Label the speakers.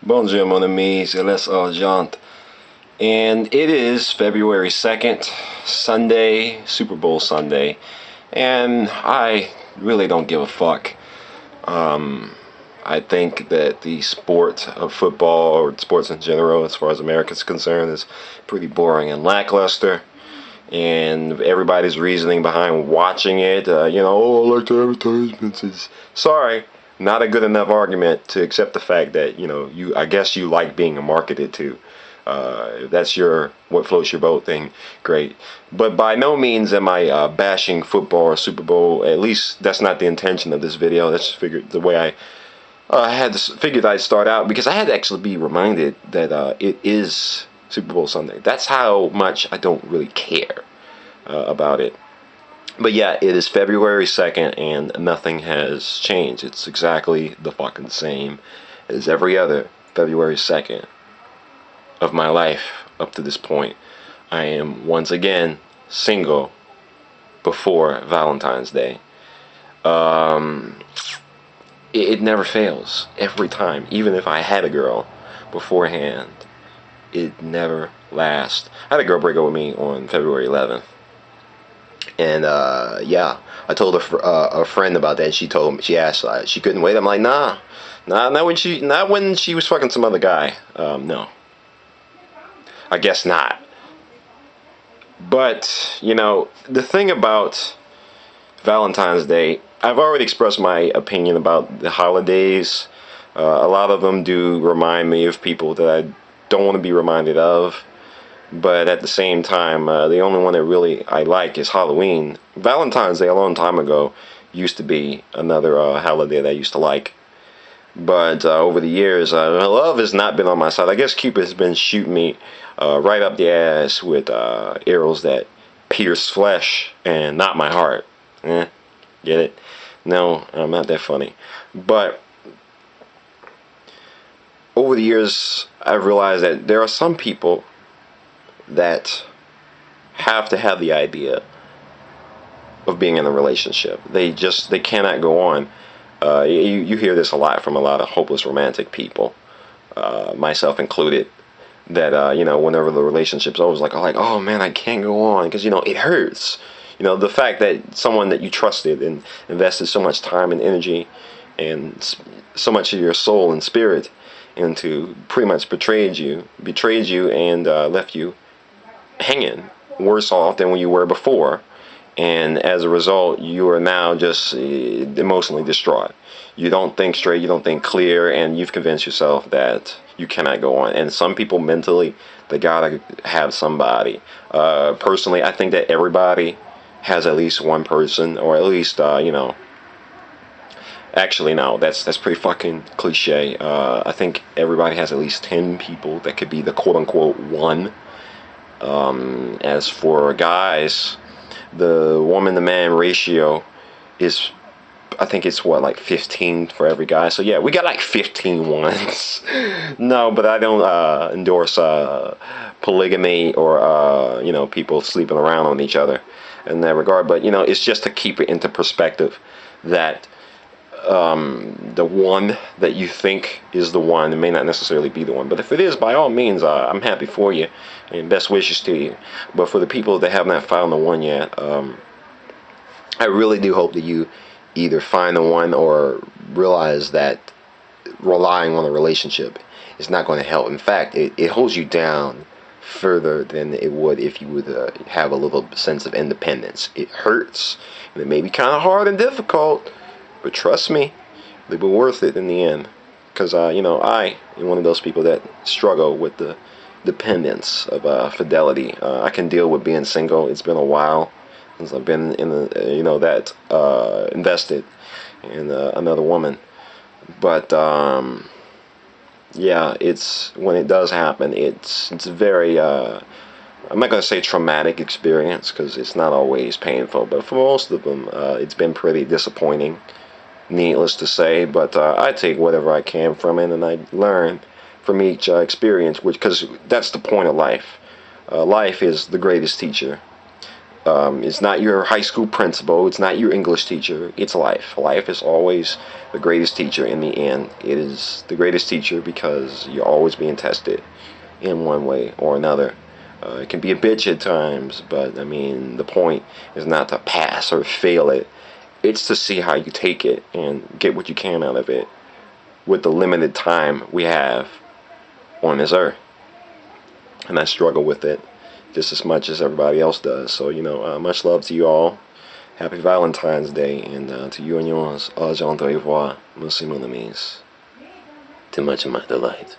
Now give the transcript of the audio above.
Speaker 1: Bonjour, mon ami, Céleste Argent. And it is February 2nd, Sunday, Super Bowl Sunday. And I really don't give a fuck. I think that the sport of football, or sports in general, as far as America's concerned, is pretty boring and lackluster. And everybody's reasoning behind watching it, I like the advertisements. Sorry, not a good enough argument to accept the fact that I guess you like being marketed to. If that's what floats your boat thing, great. But by no means am I bashing football or Super Bowl. At least that's not the intention of this video. That's figured the way I figured I'd start out, because I had to actually be reminded that it is Super Bowl Sunday. That's how much I don't really care about it. But yeah, it is February 2nd and nothing has changed. It's exactly the fucking same as every other February 2nd of my life up to this point. I am once again single before Valentine's Day. It never fails. Every time. Even if I had a girl beforehand, it never lasts. I had a girl break up with me on February 11th. And I told a friend about that. She asked, she couldn't wait. I'm like, not when she was fucking some other guy. No, I guess not. But the thing about Valentine's Day, I've already expressed my opinion about the holidays. A lot of them do remind me of people that I don't want to be reminded of. But at the same time, the only one that really I like is Halloween. Valentine's Day, a long time ago, used to be another holiday that I used to like. But over the years, love has not been on my side. I guess Cupid has been shooting me right up the ass with arrows that pierce flesh and not my heart. Get it? No, I'm not that funny. But over the years, I've realized that there are some people that have to have the idea of being in a relationship. They cannot go on. You hear this a lot from a lot of hopeless romantic people, myself included, that whenever the relationship's over, it's like, oh man, I can't go on because it hurts. The fact that someone that you trusted and invested so much time and energy and so much of your soul and spirit into pretty much betrayed you and left you hanging worse off than when you were before, and as a result you are now just emotionally distraught. You don't think straight, you don't think clear, and you've convinced yourself that you cannot go on. And some people mentally, they gotta have somebody. Personally, I think that everybody has at least one person, or at least actually no, that's pretty fucking cliche. I think everybody has at least 10 people that could be the quote unquote one. As for guys, the woman to man ratio is, I think it's 15 for every guy. So yeah, we got 15 ones. No, but I don't endorse polygamy or people sleeping around on each other in that regard. But it's just to keep it into perspective that the one that you think is the one, it may not necessarily be the one. But if it is, by all means, I'm happy for you and best wishes to you. But for the people that have not found the one yet, I really do hope that you either find the one or realize that relying on a relationship is not going to help. In fact, it holds you down further than it would if you would have a little sense of independence. It hurts, and it may be kind of hard and difficult, but trust me, they'll be worth it in the end. Because, I am one of those people that struggle with the dependence of fidelity. I can deal with being single. It's been a while since I've been in invested in another woman. But, yeah, it's, when it does happen, it's very, I'm not going to say traumatic experience, because it's not always painful. But for most of them, it's been pretty disappointing. Needless to say, but I take whatever I can from it, and I learn from each experience, because that's the point of life. Life is the greatest teacher, It's not your high school principal. It's not your English teacher. It's life. Life is always the greatest teacher in the end. It is the greatest teacher because you're always being tested in one way or another. It can be a bitch at times, but I mean, the point is not to pass or fail it. It's to see how you take it and get what you can out of it with the limited time we have on this earth. And I struggle with it just as much as everybody else does. So, much love to you all. Happy Valentine's Day, and to you and yours, au revoir, merci mon amis. Too much of my delight.